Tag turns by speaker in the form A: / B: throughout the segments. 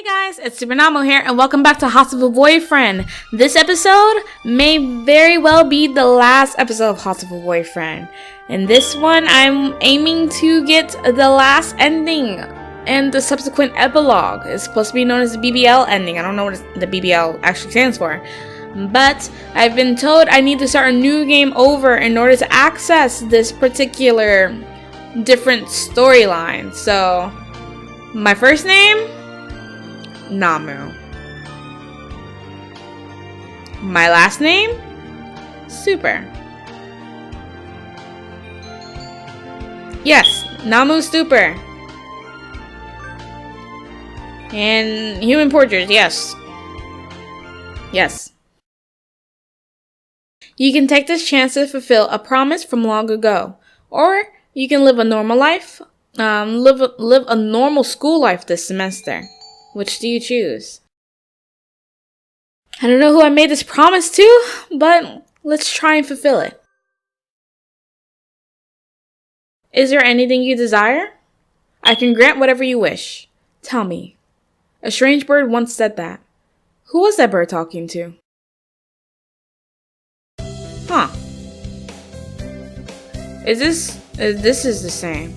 A: Hey guys, it's Supernamo here and welcome back to Hatoful Boyfriend. This episode may very well be the last episode of Hatoful Boyfriend. In this one, I'm aiming to get the last ending and the subsequent epilogue. It's supposed to be known as the BBL ending. I don't know what the BBL actually stands for. But I've been told I need to start a new game over in order to access this particular different storyline. So, my first name? Namu. My last name? Super. Yes, Namu Super. And Human Portrait, yes. Yes. You can take this chance to fulfill a promise from long ago. Or you can live a normal life. Live a normal school life this semester. Which do you choose? I don't know who I made this promise to, but let's try and fulfill it. Is there anything you desire? I can grant whatever you wish. Tell me. A strange bird once said that. Who was that bird talking to? Huh. This is the same.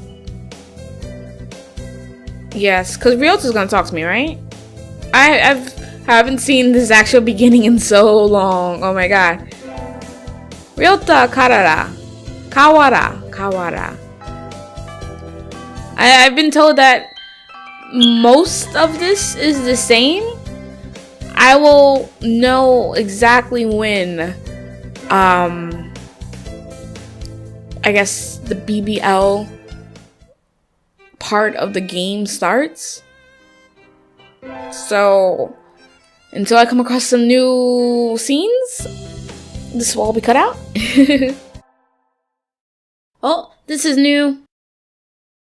A: Yes, because Ryota's gonna talk to me, right? I haven't seen this actual beginning in so long. Oh my god. Ryota Kawara. I've been told that most of this is the same. I will know exactly when I guess the BBL part of the game starts. So until I come across some new scenes, this will all be cut out. Oh, this is new.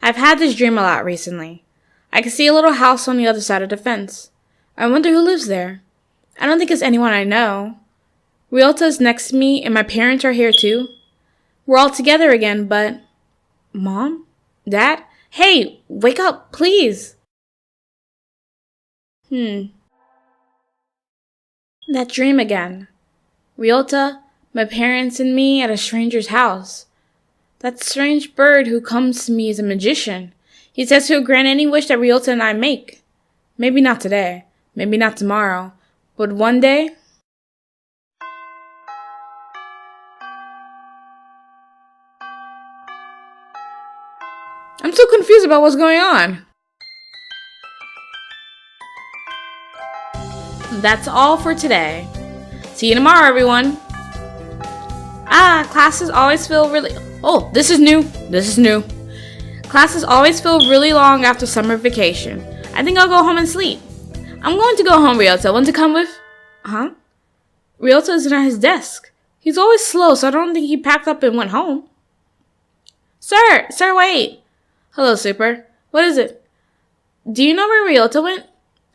A: I've had this dream a lot recently. I can see a little house on the other side of the fence. I wonder who lives there. I don't think it's anyone I know. Ryota is next to me and my parents are here too. We're all together again, but Mom? Dad? Hey, wake up, please. That dream again. Ryota, my parents, and me at a stranger's house. That strange bird who comes to me is a magician. He says he'll grant any wish that Ryota and I make. Maybe not today, maybe not tomorrow, but one day. I'm so confused about what's going on. That's all for today. See you tomorrow, everyone. Classes always feel really... Oh, this is new. Classes always feel really long after summer vacation. I think I'll go home and sleep. I'm going to go home, Ryota. Want to come with? Huh? Ryota isn't at his desk. He's always slow, so I don't think he packed up and went home. Sir, wait. Hello, Super. What is it? Do you know where Ryota went?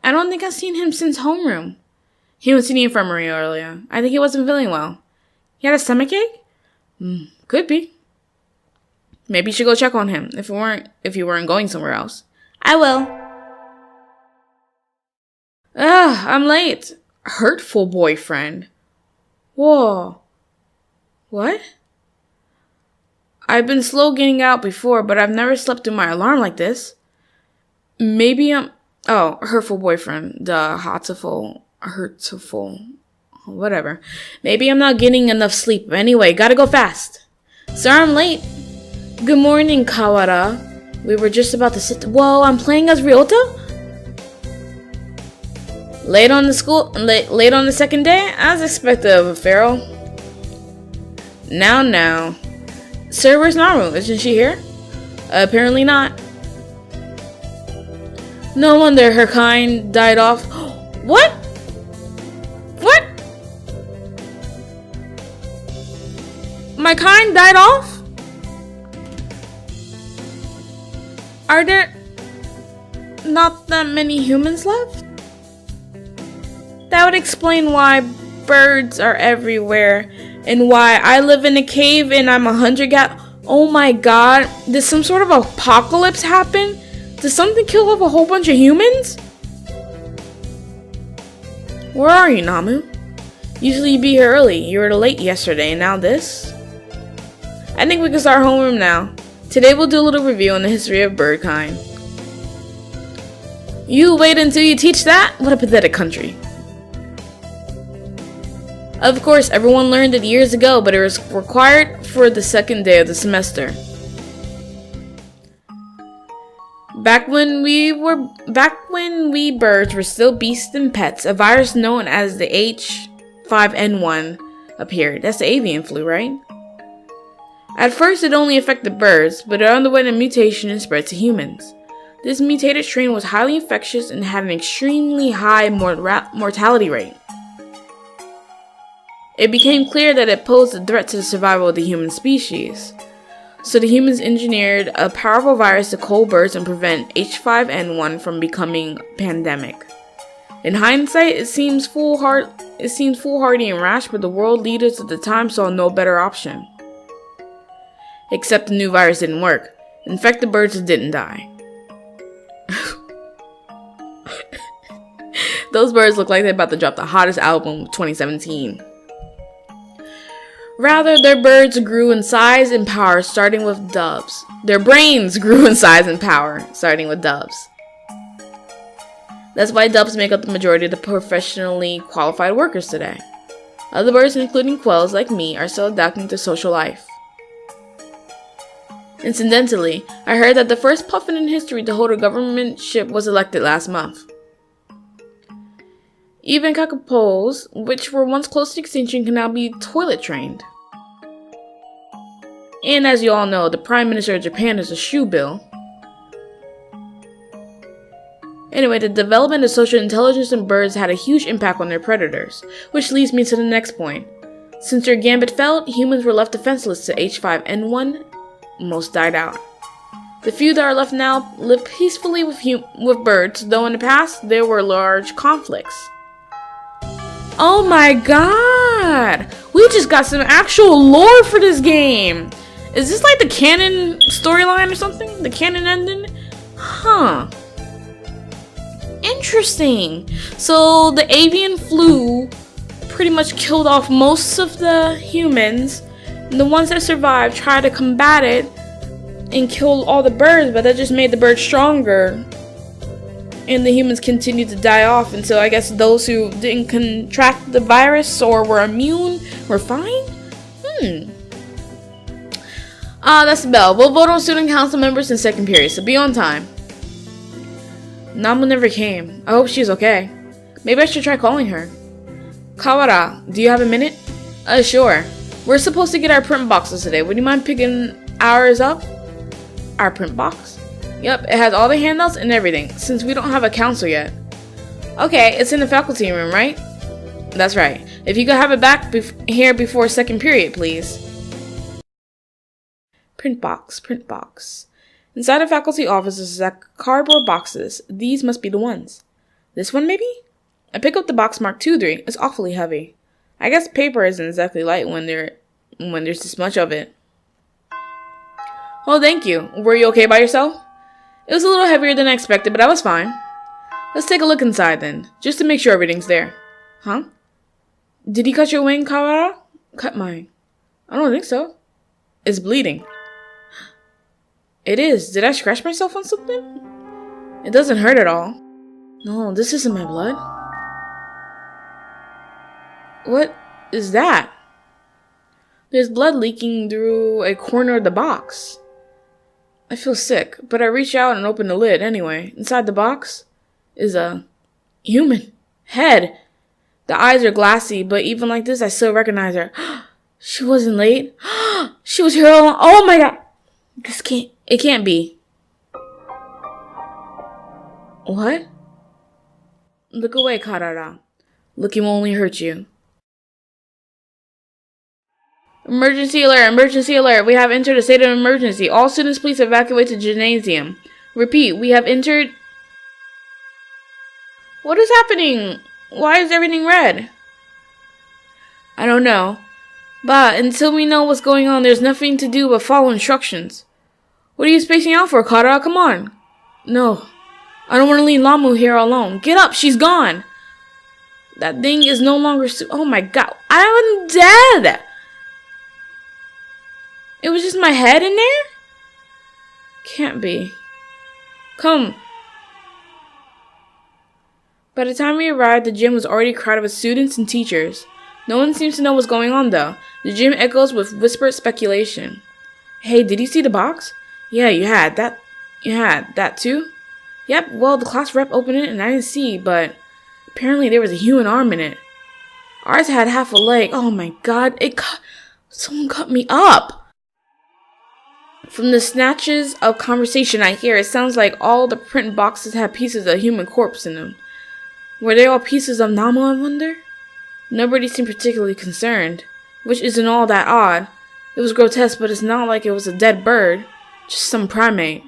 A: I don't think I've seen him since homeroom. He went to the infirmary earlier. I think he wasn't feeling well. He had a stomachache? Could be. Maybe you should go check on him if you weren't going somewhere else. I will. I'm late. Hurtful boyfriend. Whoa. What? I've been slow getting out before, but I've never slept through my alarm like this. Maybe I'm... Oh, hurtful boyfriend. The hurtful. Whatever. Maybe I'm not getting enough sleep. Anyway, gotta go fast. Sir, I'm late. Good morning, Kawara. We were just about to sit... Whoa, I'm playing as Ryota? Late on the second day? As expected of a feral. Now. Sir, where's Naru? Isn't she here? Apparently not. No wonder her kind died off. What? My kind died off? Are there not that many humans left? That would explain why birds are everywhere. And why I live in a cave and I'm 100 Oh my god, did some sort of apocalypse happen? Did something kill off a whole bunch of humans? Where are you, Namu? Usually you'd be here early. You were late yesterday, and now this? I think we can start homeroom now. Today we'll do a little review on the history of bird kind. You wait until you teach that? What a pathetic country. Of course, everyone learned it years ago, but it was required for the second day of the semester. Back when we birds were still beasts and pets, a virus known as the H5N1 appeared. That's the avian flu, right? At first, it only affected birds, but it underwent a mutation and spread to humans. This mutated strain was highly infectious and had an extremely high mortality rate. It became clear that it posed a threat to the survival of the human species. So the humans engineered a powerful virus to cull birds and prevent H5N1 from becoming pandemic. In hindsight, it seems foolhardy and rash, but the world leaders at the time saw no better option. Except the new virus didn't work. Infected birds didn't die. Those birds look like they're about to drop the hottest album of 2017. Rather, their birds grew in size and power, starting with doves. Their brains grew in size and power, starting with doves. That's why doves make up the majority of the professionally qualified workers today. Other birds, including quails like me, are still adapting to social life. Incidentally, I heard that the first puffin in history to hold a governmentship was elected last month. Even kakapoos, which were once close to extinction, can now be toilet trained. And as you all know, the Prime Minister of Japan is a shoe bill. Anyway, the development of social intelligence in birds had a huge impact on their predators, which leads me to the next point. Since their gambit failed, humans were left defenseless to H5N1. Most died out. The few that are left now live peacefully with birds, though in the past there were large conflicts. Oh my god! We just got some actual lore for this game! Is this like the canon storyline or something? The canon ending? Huh. Interesting. So the avian flu pretty much killed off most of the humans. And the ones that survived tried to combat it and killed all the birds, but that just made the birds stronger. And the humans continued to die off until I guess those who didn't contract the virus or were immune were fine? That's the bell. We'll vote on student council members in second period, so be on time. Namu never came. I hope she's okay. Maybe I should try calling her. Kawara, do you have a minute? Sure. We're supposed to get our print boxes today. Would you mind picking ours up? Our print box? Yep, it has all the handouts and everything, since we don't have a council yet. Okay, it's in the faculty room, right? That's right. If you could have it back here before second period, please. Print box, print box. Inside the faculty offices are cardboard boxes. These must be the ones. This one, maybe? I pick up the box marked 2-3. It's awfully heavy. I guess paper isn't exactly light when there's this much of it. Oh, thank you. Were you okay by yourself? It was a little heavier than I expected, but I was fine. Let's take a look inside then, just to make sure everything's there. Huh? Did he cut your wing, Kawara? Cut mine. I don't think so. It's bleeding. It is. Did I scratch myself on something? It doesn't hurt at all. No, this isn't my blood. What is that? There's blood leaking through a corner of the box. I feel sick, but I reach out and open the lid anyway. Inside the box is a human head. The eyes are glassy, but even like this, I still recognize her. She wasn't late. She was here all along. Oh my god. It can't be. What? Look away, Karara. Looking will only hurt you. Emergency alert, emergency alert. We have entered a state of emergency. All students please evacuate to gymnasium. Repeat, we have entered... What is happening? Why is everything red? I don't know. But until we know what's going on, there's nothing to do but follow instructions. What are you spacing out for, Kara? Come on. No. I don't want to leave Lamu here alone. Get up, she's gone. That thing is no longer oh my god, I'm dead! It was just my head in there? Can't be. Come. By the time we arrived, the gym was already crowded with students and teachers. No one seems to know what's going on though. The gym echoes with whispered speculation. Hey, did you see the box? Yeah, you had that. You had that too? Yep, well, the class rep opened it and I didn't see, but apparently there was a human arm in it. Ours had half a leg. Oh my god, someone cut me up. From the snatches of conversation I hear, it sounds like all the print boxes had pieces of a human corpse in them. Were they all pieces of Nama, I wonder? Nobody seemed particularly concerned, which isn't all that odd. It was grotesque, but it's not like it was a dead bird, just some primate.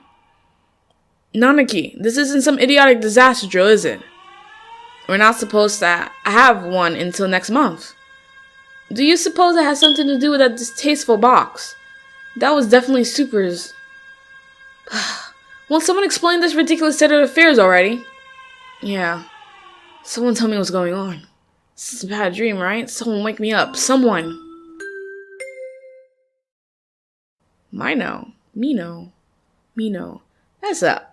A: Nanaki, this isn't some idiotic disaster drill, is it? We're not supposed to have one until next month. Do you suppose it has something to do with that distasteful box? That was definitely Super's. Won't someone explain this ridiculous state of affairs already? Yeah. Someone tell me what's going on. This is a bad dream, right? Someone wake me up. Someone. Mino. That's a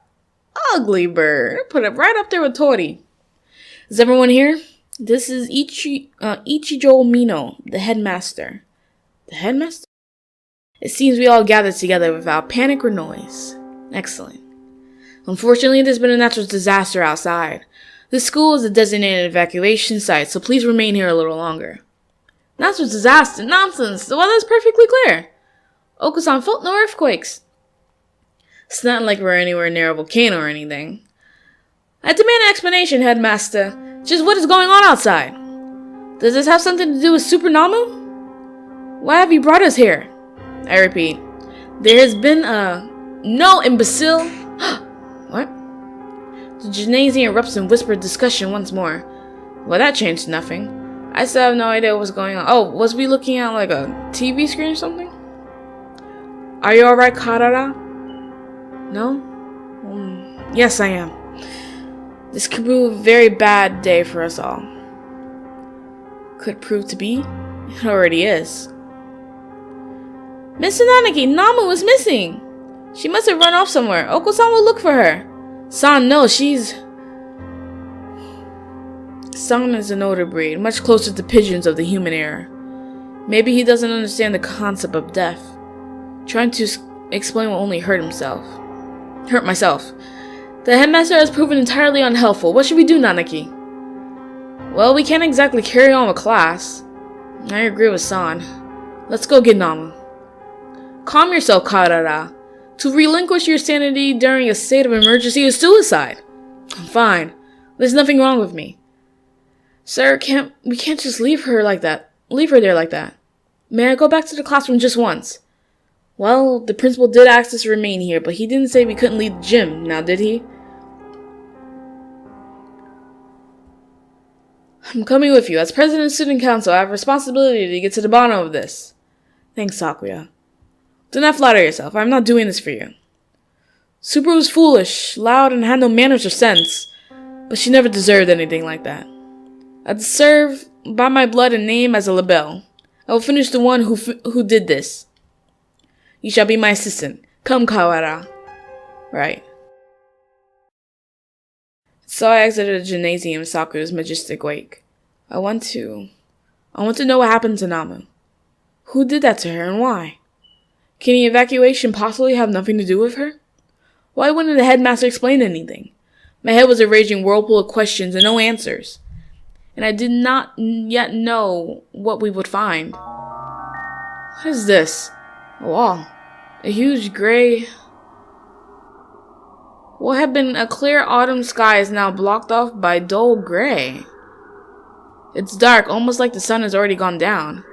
A: ugly bird. Put it right up there with Tori. Is everyone here? This is Ichijo Mino, the headmaster. The headmaster? It seems we all gathered together without panic or noise. Excellent. Unfortunately, there's been a natural disaster outside. The school is a designated evacuation site, so please remain here a little longer. Natural disaster? Nonsense! The weather is perfectly clear. Oko-san felt no earthquakes. It's not like we're anywhere near a volcano or anything. I demand an explanation, headmaster. Just what is going on outside? Does this have something to do with Super Namu? Why have you brought us here? I repeat, there has been no imbecile. What? The gymnasium erupts in whispered discussion once more. Well, that changed nothing. I still have no idea what's going on. Oh, was we looking at like a TV screen or something? Are you alright, Karara? No? Yes, I am. This could prove a very bad day for us all. Could prove to be? It already is. Mr. Nanaki, Namu is missing. She must have run off somewhere. Oko-san will look for her. San, no, she's... San is an older breed, much closer to pigeons of the human era. Maybe he doesn't understand the concept of death. Trying to explain will only hurt myself. The headmaster has proven entirely unhelpful. What should we do, Nanaki? Well, we can't exactly carry on with class. I agree with San. Let's go get Namu. Calm yourself, Karara. To relinquish your sanity during a state of emergency is suicide. I'm fine. There's nothing wrong with me. Sir, we can't just leave her there like that. May I go back to the classroom just once? Well, the principal did ask us to remain here, but he didn't say we couldn't leave the gym, now did he? I'm coming with you. As president of student council, I have a responsibility to get to the bottom of this. Thanks, Sakuya. Do not flatter yourself. I'm not doing this for you. Super was foolish, loud, and had no manners or sense, but she never deserved anything like that. I deserve by my blood and name as a label. I will finish the one who did this. You shall be my assistant. Come, Kawara. Right. So I exited the gymnasium in Sakura's majestic wake. I want to know what happened to Namu. Who did that to her and why? Can the evacuation possibly have nothing to do with her? Why wouldn't the headmaster explain anything? My head was a raging whirlpool of questions and no answers. And I did not yet know what we would find. What is this? A wall. A huge gray... What had been a clear autumn sky is now blocked off by dull gray. It's dark, almost like the sun has already gone down.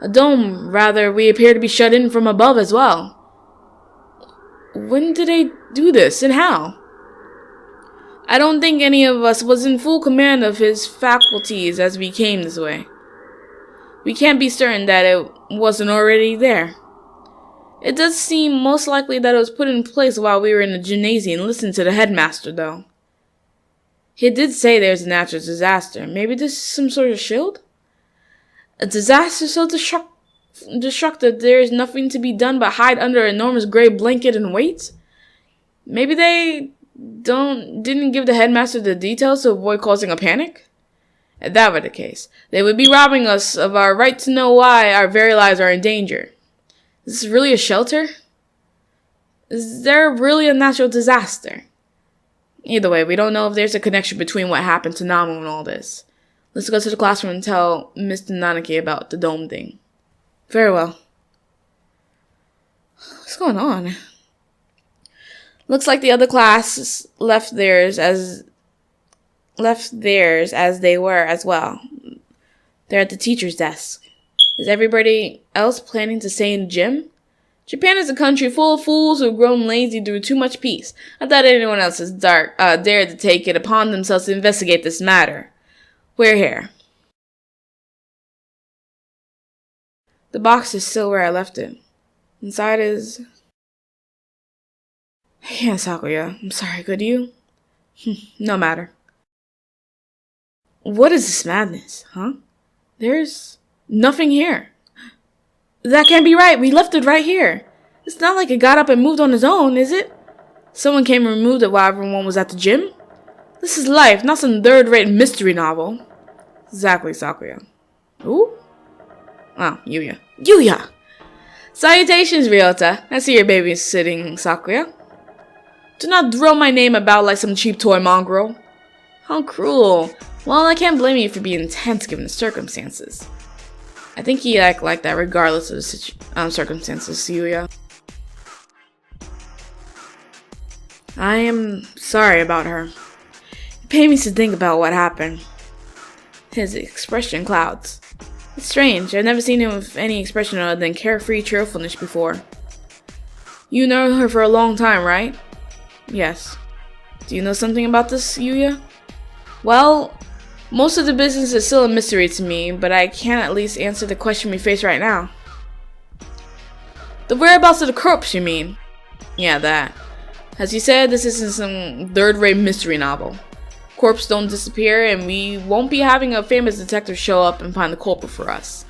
A: A dome, rather, we appear to be shut in from above as well. When did they do this, and how? I don't think any of us was in full command of his faculties as we came this way. We can't be certain that it wasn't already there. It does seem most likely that it was put in place while we were in the gymnasium and listened to the headmaster, though. He did say there's a natural disaster. Maybe this is some sort of shield? A disaster so destructive there is nothing to be done but hide under an enormous gray blanket and wait? Maybe they didn't give the headmaster the details to avoid causing a panic? If that were the case, they would be robbing us of our right to know why our very lives are in danger. Is this really a shelter? Is there really a natural disaster? Either way, we don't know if there's a connection between what happened to Namu and all this. Let's go to the classroom and tell Mr. Nanaki about the dome thing. Very well. What's going on? Looks like the other class left theirs as they were as well. They're at the teacher's desk. Is everybody else planning to stay in the gym? Japan is a country full of fools who have grown lazy through too much peace. I thought anyone else has dared to take it upon themselves to investigate this matter. We're here. The box is still where I left it. Inside is... I can't, Sakuya. I'm sorry, could you? No matter. What is this madness, huh? There's nothing here. That can't be right. We left it right here. It's not like it got up and moved on its own, is it? Someone came and removed it while everyone was at the gym? This is life, not some third-rate mystery novel. Exactly, Sakuya. Who? Oh, Yuya. Yuya! Salutations, Ryota. I see your babysitting, Sakuya. Do not throw my name about like some cheap toy mongrel. How cruel. Well, I can't blame you for being intense given the circumstances. I think he acted like that regardless of the circumstances, Yuya. I am sorry about her. It pains me to think about what happened. His expression clouds. It's strange. I've never seen him with any expression other than carefree cheerfulness before. You know her for a long time, right? Yes. Do you know something about this, Yuya? Well, most of the business is still a mystery to me, but I can at least answer the question we face right now. The whereabouts of the corpse, you mean? Yeah, that. As you said, this isn't some third-rate mystery novel. Corpses don't disappear, and we won't be having a famous detective show up and find the culprit for us.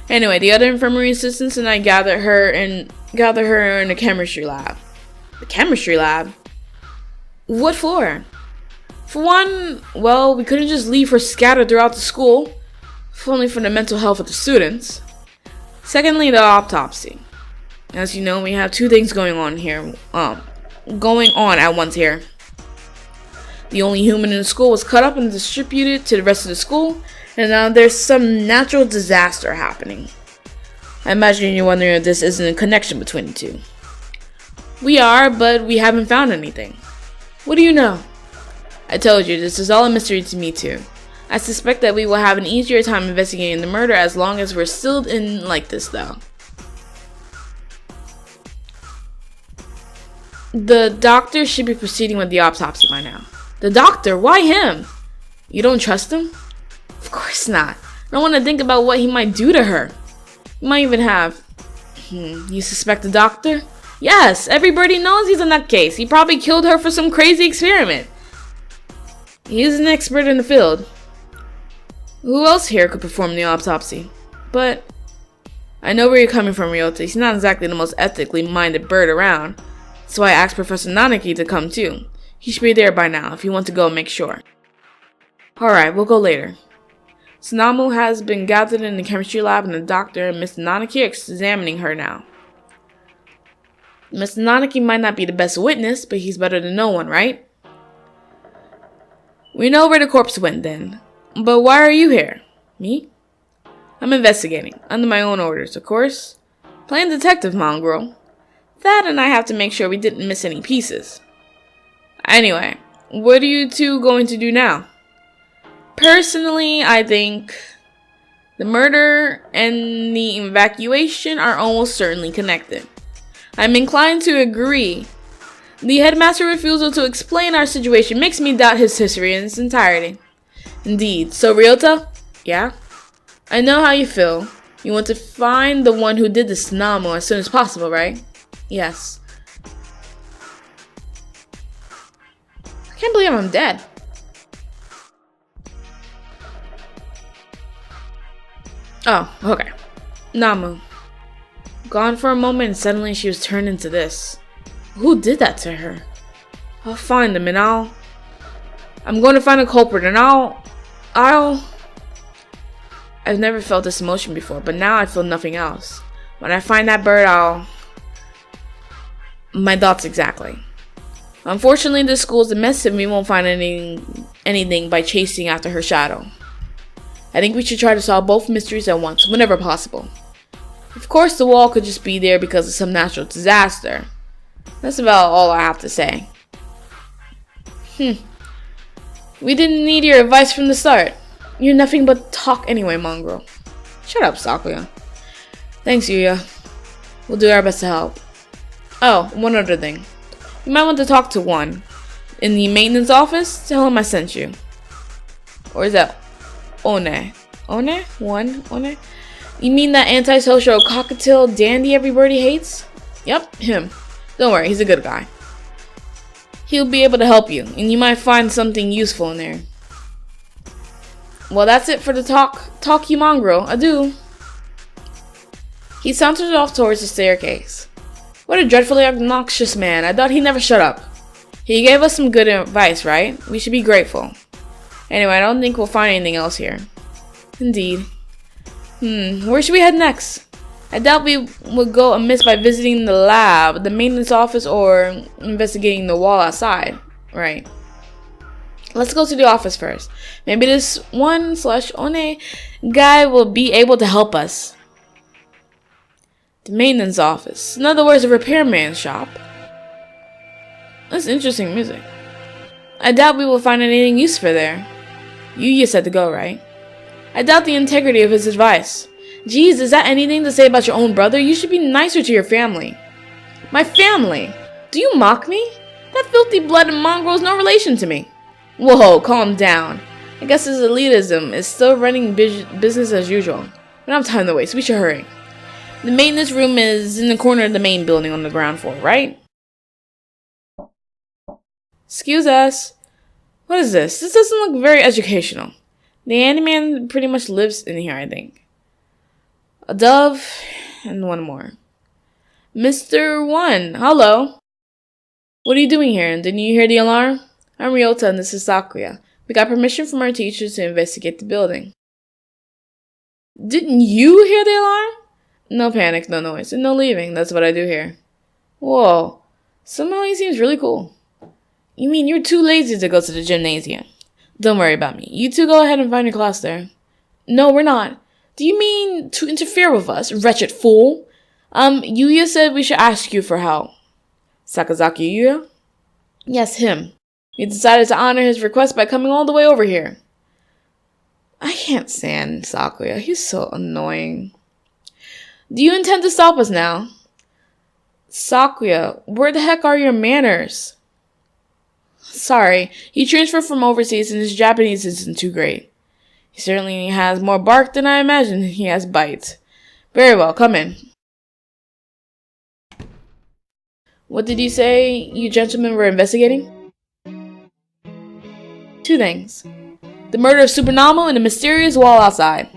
A: Anyway, the other infirmary assistants and I gathered her in the chemistry lab. The chemistry lab? What for? For one, well, we couldn't just leave her scattered throughout the school, if only for the mental health of the students. Secondly, the autopsy. As you know, we have two things going on at once here. The only human in the school was cut up and distributed to the rest of the school, and now there's some natural disaster happening. I imagine you're wondering if this isn't a connection between the two. We are, but we haven't found anything. What do you know? I told you, this is all a mystery to me too. I suspect that we will have an easier time investigating the murder as long as we're still in like this though. The doctor should be proceeding with the autopsy by now. The doctor? Why him? You don't trust him? Of course not. I don't want to think about what he might do to her. He might even have... You suspect the doctor? Yes, everybody knows he's a nutcase. He probably killed her for some crazy experiment. He is an expert in the field. Who else here could perform the autopsy? But... I know where you're coming from, Ryota. He's not exactly the most ethically minded bird around. That's why I asked Professor Nanaki to come too. He should be there by now if you want to go and make sure. Alright, we'll go later. Tsunamu has been gathered in the chemistry lab and the doctor and Mr. Nanaki are examining her now. Mr. Nanaki might not be the best witness, but he's better than no one, right? We know where the corpse went then. But why are you here? Me? I'm investigating, under my own orders, of course. Playing detective, mongrel. That and I have to make sure we didn't miss any pieces. Anyway, what are you two going to do now? Personally, I think the murder and the evacuation are almost certainly connected. I'm inclined to agree. The headmaster's refusal to explain our situation makes me doubt his history in its entirety. Indeed. So, Ryota? Yeah? I know how you feel. You want to find the one who did this to Namu as soon as possible, right? Yes. I can't believe I'm dead. Oh, okay. Namu. Gone for a moment and suddenly she was turned into this. Who did that to her? I'll find them and I'm going to find a culprit and I've never felt this emotion before, but now I feel nothing else. When I find that bird, my thoughts exactly. Unfortunately, this school is a mess and we won't find anything by chasing after her shadow. I think we should try to solve both mysteries at once, whenever possible. Of course, the wall could just be there because of some natural disaster. That's about all I have to say. We didn't need your advice from the start. You're nothing but talk anyway, mongrel. Shut up, Sakuya. Thanks, Yuya. We'll do our best to help. Oh, one other thing. You might want to talk to one. In the maintenance office, tell him I sent you. Or is that One? One? You mean that antisocial cockatiel dandy everybody hates? Yep, him. Don't worry, he's a good guy. He'll be able to help you, and you might find something useful in there. Well, that's it for the talk you mongrel. Adieu. He sauntered off towards the staircase. What a dreadfully obnoxious man. I thought he'd never shut up. He gave us some good advice, right? We should be grateful. Anyway, I don't think we'll find anything else here. Indeed. Where should we head next? I doubt we would go amiss by visiting the lab, the maintenance office, or investigating the wall outside. Right. Let's go to the office first. Maybe this one/one guy will be able to help us. The maintenance office. In other words, a repairman's shop. That's interesting music. I doubt we will find anything useful there. You said to go, right? I doubt the integrity of his advice. Geez, is that anything to say about your own brother? You should be nicer to your family. My family? Do you mock me? That filthy blooded mongrel is no relation to me. Whoa, calm down. I guess his elitism is still running business as usual. We don't have time to waste. We should hurry. The maintenance room is in the corner of the main building on the ground floor, right? Excuse us. What is this? This doesn't look very educational. The Animan pretty much lives in here, I think. A dove, and one more. Mr. One, hello. What are you doing here? Didn't you hear the alarm? I'm Ryota and this is Sakuya. We got permission from our teachers to investigate the building. Didn't you hear the alarm? No panic, no noise, and no leaving. That's what I do here. Whoa. Somehow he seems really cool. You mean you're too lazy to go to the gymnasium? Don't worry about me. You two go ahead and find your class there. No, we're not. Do you mean to interfere with us, wretched fool? Yuya said we should ask you for help. Sakazaki Yuya? Yes, him. He decided to honor his request by coming all the way over here. I can't stand Sakuya. He's so annoying. Do you intend to stop us now? Sakuya, where the heck are your manners? Sorry, he transferred from overseas and his Japanese isn't too great. He certainly has more bark than I imagined he has bite. Very well, come in. What did you say you gentlemen were investigating? Two things. The murder of Supernamo and the mysterious wall outside.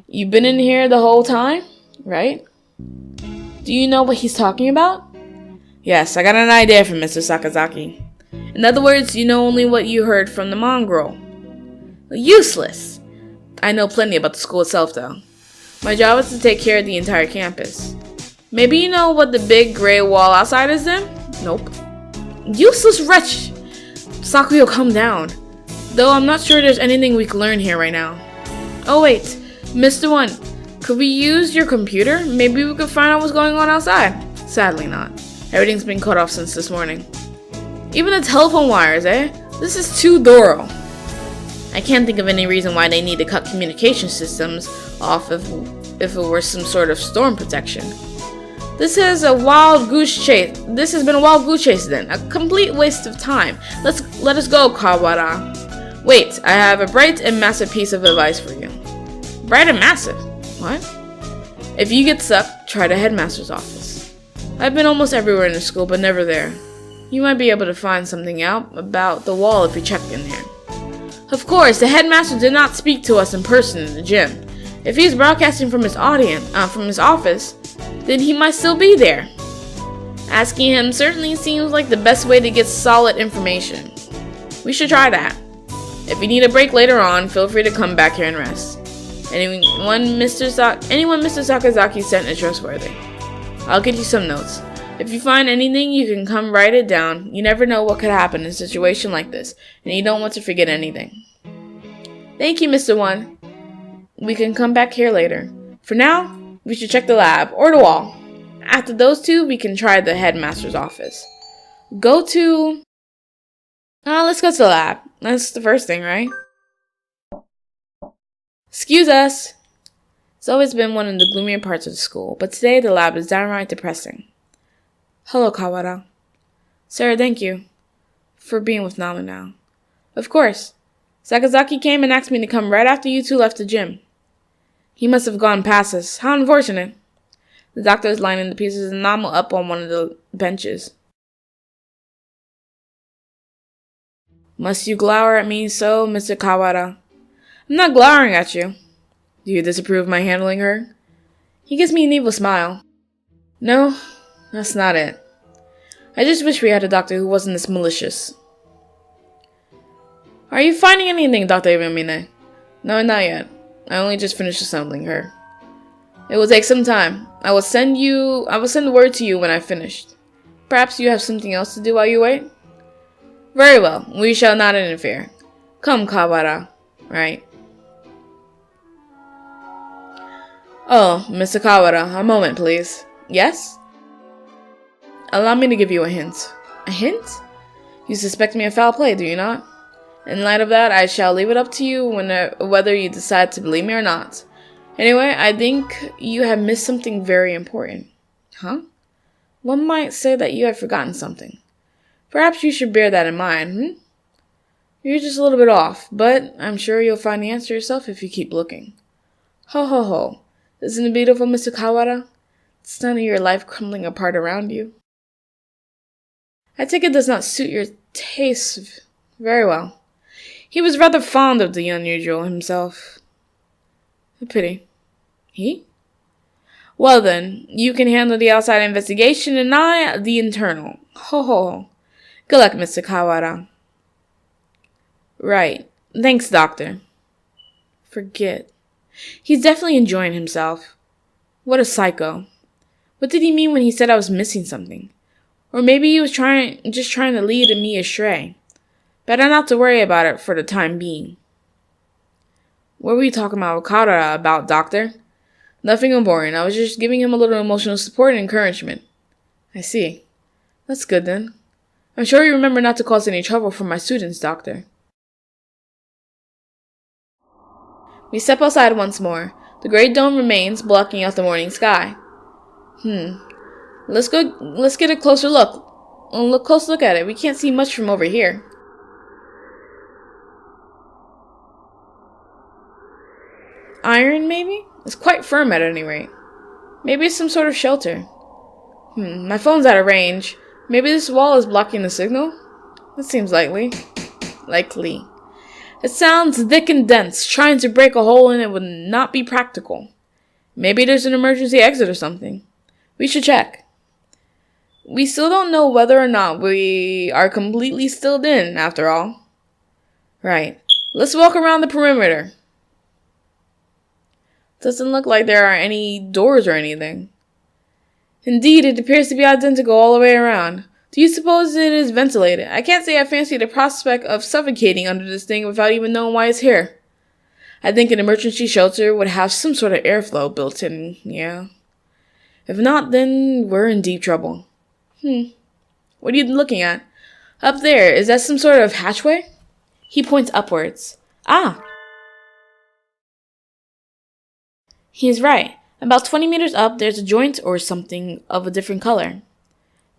A: You've been in here the whole time, right? Do you know what he's talking about? Yes, I got an idea from Mr. Sakazaki. In other words, you know only what you heard from the mongrel. Useless! I know plenty about the school itself, though. My job is to take care of the entire campus. Maybe you know what the big gray wall outside is then? Nope. Useless wretch! Sakuya, calm down. Though I'm not sure there's anything we can learn here right now. Oh wait, Mr. One, could we use your computer? Maybe we could find out what's going on outside. Sadly not. Everything's been cut off since this morning. Even the telephone wires, eh? This is too thorough. I can't think of any reason why they need to cut communication systems off if it were some sort of storm protection. This has been a wild goose chase then. A complete waste of time. Let us go, Kawara. Wait, I have a bright and massive piece of advice for you. Bright and massive? What? If you get stuck, try the headmaster's office. I've been almost everywhere in the school, but never there. You might be able to find something out about the wall if you check in there. Of course, the headmaster did not speak to us in person in the gym. If he's broadcasting from his office, then he might still be there. Asking him certainly seems like the best way to get solid information. We should try that. If you need a break later on, feel free to come back here and rest. Anyone Mr. Sakazaki sent is trustworthy. I'll get you some notes. If you find anything, you can come write it down. You never know what could happen in a situation like this, and you don't want to forget anything. Thank you, Mr. One. We can come back here later. For now, we should check the lab, or the wall. After those two, we can try the headmaster's office. Let's go to the lab. That's the first thing, right? Excuse us. It's always been one of the gloomier parts of the school, but today the lab is downright depressing. Hello, Kawara. Sarah, thank you for being with Nama now. Of course. Sakazaki came and asked me to come right after you two left the gym. He must have gone past us. How unfortunate. The doctor is lining the pieces of Nama up on one of the benches. Must you glower at me so, Mr. Kawara? I'm not glowering at you. Do you disapprove my handling her? He gives me an evil smile. No, that's not it. I just wish we had a doctor who wasn't this malicious. Are you finding anything, Dr. Iwamine? No, not yet. I only just finished assembling her. It will take some time. I will send word to you when I've finished. Perhaps you have something else to do while you wait? Very well. We shall not interfere. Come, Kawara. Right. Oh, Mr. Kawara, a moment, please. Yes? Allow me to give you a hint. A hint? You suspect me of foul play, do you not? In light of that, I shall leave it up to you whether you decide to believe me or not. Anyway, I think you have missed something very important. Huh? One might say that you have forgotten something. Perhaps you should bear that in mind, You're just a little bit off, but I'm sure you'll find the answer yourself if you keep looking. Ho ho ho. Isn't it beautiful, Mr. Kawara? The sun of your life crumbling apart around you. I take it does not suit your taste very well. He was rather fond of the unusual himself. A pity. He? Well then, you can handle the outside investigation and I the internal. Ho ho ho. Good luck, Mr. Kawara. Right. Thanks, Doctor. Forget. He's definitely enjoying himself. What a psycho. What did he mean when he said I was missing something? Or maybe he was just trying to lead me astray. Better not to worry about it for the time being. What were you talking about Okada about, Doctor? Nothing important. I was just giving him a little emotional support and encouragement. I see. That's good then. I'm sure you remember not to cause any trouble for my students, Doctor. We step outside once more. The great dome remains, blocking out the morning sky. Let's get a closer look. Close look at it. We can't see much from over here. Iron, maybe? It's quite firm at any rate. Maybe it's some sort of shelter. My phone's out of range. Maybe this wall is blocking the signal? That seems likely. It sounds thick and dense. Trying to break a hole in it would not be practical. Maybe there's an emergency exit or something. We should check. We still don't know whether or not we are completely stilled in, after all. Right. Let's walk around the perimeter. Doesn't look like there are any doors or anything. Indeed, it appears to be identical all the way around. Do you suppose it is ventilated? I can't say I fancy the prospect of suffocating under this thing without even knowing why it's here. I think an emergency shelter would have some sort of airflow built in, yeah. If not, then we're in deep trouble. What are you looking at? Up there, is that some sort of hatchway? He points upwards. Ah! He's right. About 20 meters up, there's a joint or something of a different color.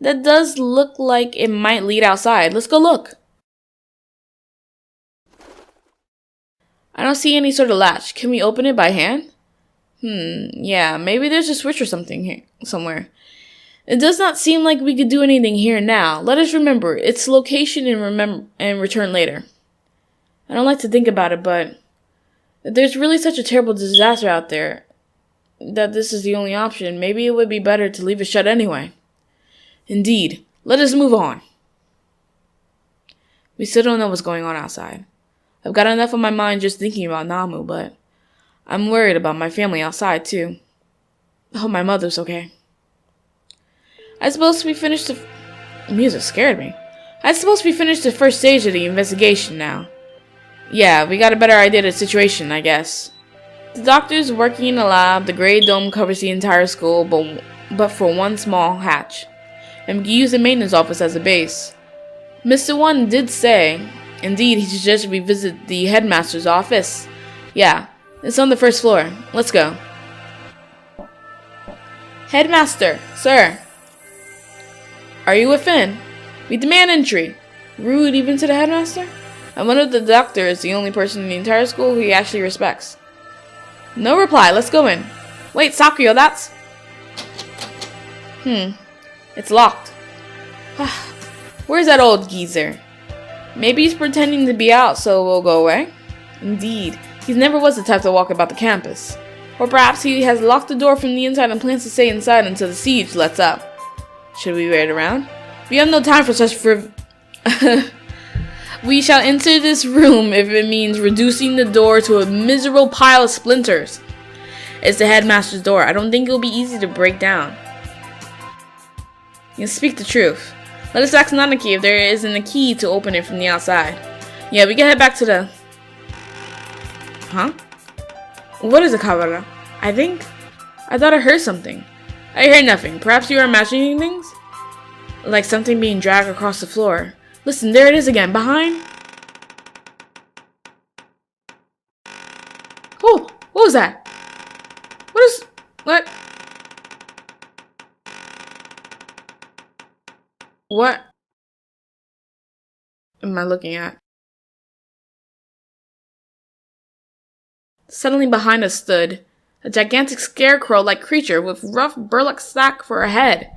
A: That does look like it might lead outside. Let's go look. I don't see any sort of latch. Can we open it by hand? Yeah, maybe there's a switch or something here somewhere. It does not seem like we could do anything here now. Let us remember its location and return later. I don't like to think about it, but If there's really such a terrible disaster out there, that this is the only option, maybe it would be better to leave it shut anyway. Indeed. Let us move on. We still don't know what's going on outside. I've got enough on my mind just thinking about Namu, but I'm worried about my family outside, too. I hope my mother's okay. I suppose we finished the music scared me. I suppose we finished the first stage of the investigation now. Yeah, we got a better idea of the situation, I guess. The doctor's working in a lab. The gray dome covers the entire school, but for one small hatch. And we can use the maintenance office as a base. Mr. One did say, indeed, he suggested we visit the headmaster's office. Yeah, it's on the first floor. Let's go. Headmaster, sir. Are you within? We demand entry. Rude even to the headmaster? I wonder if the doctor is the only person in the entire school who he actually respects. No reply. Let's go in. Wait, Sakuyo, that's... It's locked. Where's that old geezer? Maybe he's pretending to be out so we'll go away? Indeed. He never was the type to walk about the campus. Or perhaps he has locked the door from the inside and plans to stay inside until the siege lets up. Should we wait around? We have no time for such We shall enter this room if it means reducing the door to a miserable pile of splinters. It's the headmaster's door. I don't think it'll be easy to break down. You can speak the truth. Let us ask Nanaki if there isn't a key to open it from the outside. Yeah, we can head back to the... Huh? What is a Kawara? I thought I heard something. I heard nothing. Perhaps you are imagining things? Like something being dragged across the floor. Listen, there it is again. Behind? Oh, what was that? What am I looking at? Suddenly behind us stood a gigantic scarecrow-like creature with rough burlap sack for a head.